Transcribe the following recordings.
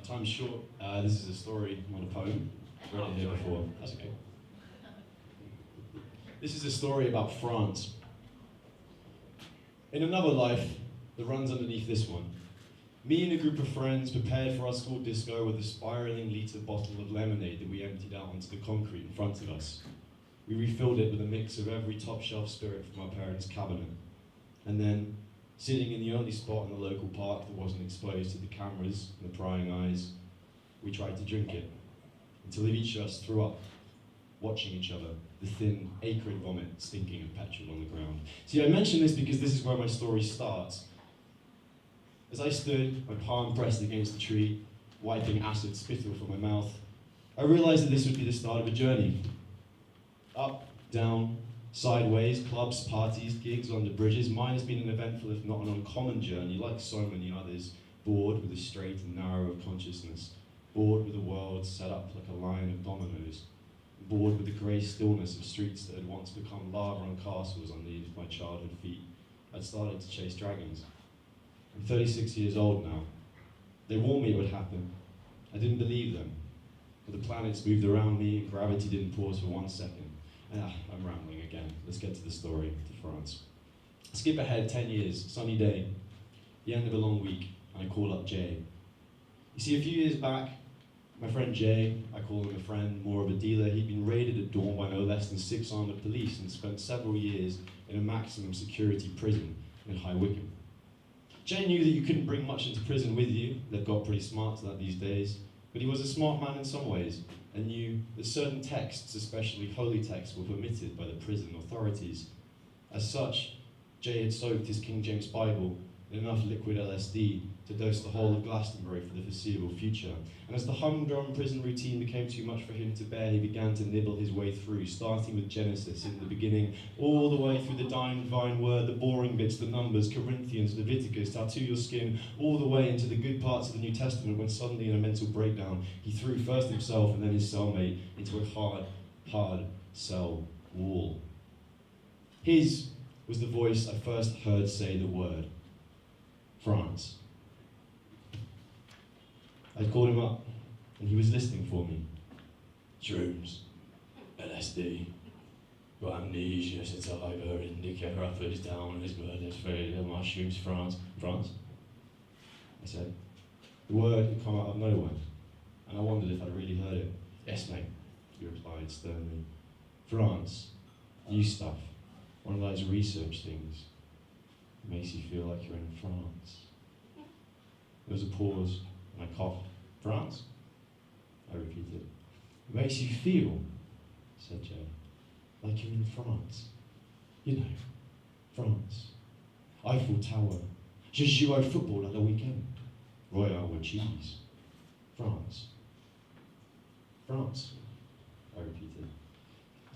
Time's short. This is a story, not a poem. I've read it here before. That's okay. This is a story about France. In another life that runs underneath this one, me and a group of friends prepared for our school disco with a spiraling litre bottle of lemonade that we emptied out onto the concrete in front of us. We refilled it with a mix of every top-shelf spirit from our parents' cabinet. And then, sitting in the only spot in the local park that wasn't exposed to the cameras and the prying eyes, we tried to drink it, until each of us threw up, watching each other, the thin, acrid vomit stinking of petrol on the ground. See, I mention this because this is where my story starts. As I stood, my palm pressed against the tree, wiping acid spittle from my mouth, I realized that this would be the start of a journey. Up, down, sideways, clubs, parties, gigs, under bridges. Mine has been an eventful, if not an uncommon journey, like so many others, bored with the straight and narrow of consciousness, bored with a world set up like a line of dominoes, bored with the grey stillness of streets that had once become lava and castles underneath my childhood feet. I'd started to chase dragons. I'm 36 years old now. They warned me it would happen. I didn't believe them. But the planets moved around me and gravity didn't pause for 1 second. I'm rambling again. Let's get to the story, to France. Skip ahead 10 years, sunny day, the end of a long week, and I call up Jay. You see, a few years back, my friend Jay, I call him a friend, more of a dealer, he'd been raided at dawn by no less than 6 armoured police and spent several years in a maximum security prison in High Wycombe. Jay knew that you couldn't bring much into prison with you. They've got pretty smart to that these days. But he was a smart man in some ways and knew that certain texts, especially holy texts, were permitted by the prison authorities. As such, Jay had soaked his King James Bible in enough liquid LSD to dose the whole of Glastonbury for the foreseeable future. And as the humdrum prison routine became too much for him to bear, he began to nibble his way through, starting with Genesis in the beginning, all the way through the divine word, the boring bits, the numbers, Corinthians, Leviticus, tattoo your skin, all the way into the good parts of the New Testament, when suddenly in a mental breakdown, he threw first himself and then his cellmate into a hard cell wall. His was the voice I first heard say the word France. I called him up, and he was listening for me. Shrooms, LSD, got amnesia, saliva, indicator, uppers, downers, burdens, failure, mushrooms, France. France? I said. The word had come out of nowhere, and I wondered if I'd really heard it. Yes, mate, he replied sternly. France, new stuff, one of those research things. It makes you feel like you're in France. There was a pause, and I coughed. France? I repeated. It makes you feel, said Jay, like you're in France. You know, France. Eiffel Tower. Je joue au football at the weekend. Royale with cheese. France. France, I repeated.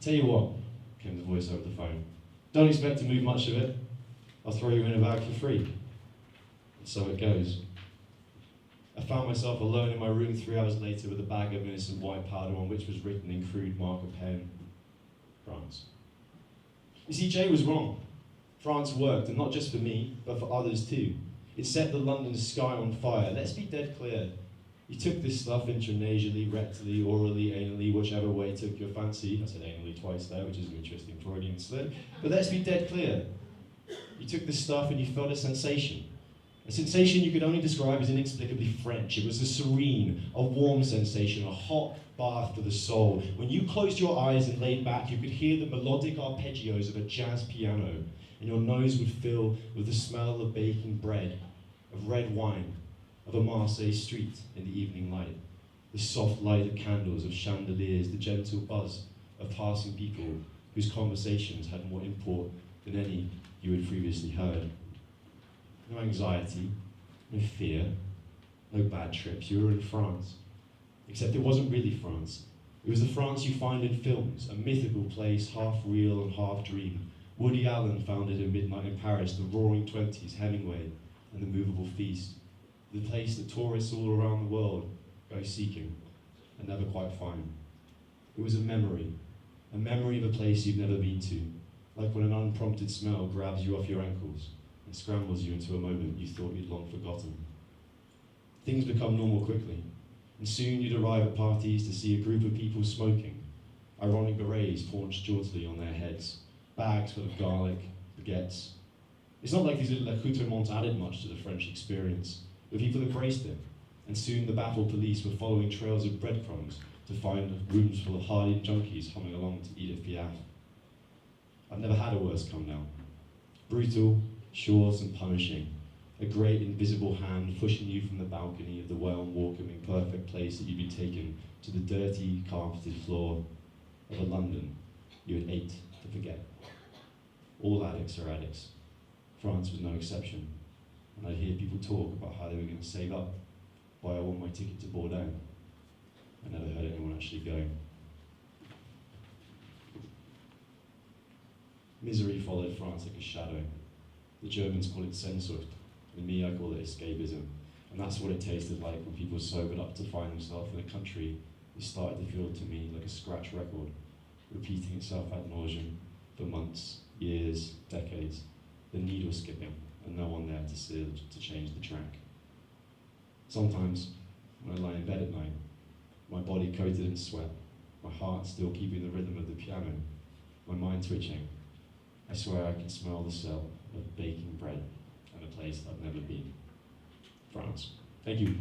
Tell you what, came the voice over the phone. Don't expect to move much of it. I'll throw you in a bag for free. And so it goes. I found myself alone in my room 3 hours later with a bag of innocent white powder on which was written in crude marker pen, France. You see, Jay was wrong. France worked, and not just for me, but for others too. It set the London sky on fire. Let's be dead clear. You took this stuff intranasally, rectally, orally, anally, whichever way took your fancy. I said anally twice there, which is an interesting Freudian slip. But let's be dead clear. You took this stuff and you felt a sensation. A sensation you could only describe as inexplicably French. It was a serene, a warm sensation, a hot bath for the soul. When you closed your eyes and laid back, you could hear the melodic arpeggios of a jazz piano, and your nose would fill with the smell of baking bread, of red wine, of a Marseille street in the evening light, the soft light of candles, of chandeliers, the gentle buzz of passing people whose conversations had more import than any you had previously heard. No anxiety, no fear, no bad trips. You were in France. Except it wasn't really France. It was the France you find in films, a mythical place, half real and half dream. Woody Allen found it in Midnight in Paris, the Roaring Twenties, Hemingway, and the Movable Feast. The place that tourists all around the world go seeking and never quite find. It was a memory of a place you've never been to, like when an unprompted smell grabs you off your ankles and scrambles you into a moment you thought you'd long forgotten. Things become normal quickly, and soon you'd arrive at parties to see a group of people smoking, ironic berets paunched jauntily on their heads, bags full of garlic, baguettes. It's not like these little accoutrements added much to the French experience, but people embraced it, and soon the baffled police were following trails of breadcrumbs to find rooms full of hardened junkies humming along to Edith Piaf. I've never had a worse come down. Brutal, short and punishing, a great invisible hand pushing you from the balcony of the well-welcoming perfect place that you'd be taken to the dirty, carpeted floor of a London you had ate to forget. All addicts are addicts. France was no exception. And I'd hear people talk about how they were going to save up, buy a one-way ticket to Bordeaux. I never heard anyone actually go. Misery followed France like a shadow. The Germans call it Sehnsucht, and me, I call it escapism. And that's what it tasted like when people sobered up to find themselves in a country that started to feel to me like a scratch record, repeating itself ad nauseum for months, years, decades, the needle skipping, and no one there to change the track. Sometimes, when I lie in bed at night, my body coated in sweat, my heart still keeping the rhythm of the piano, my mind twitching, I swear I can smell the smell of baking bread and a place I've never been. France. Thank you.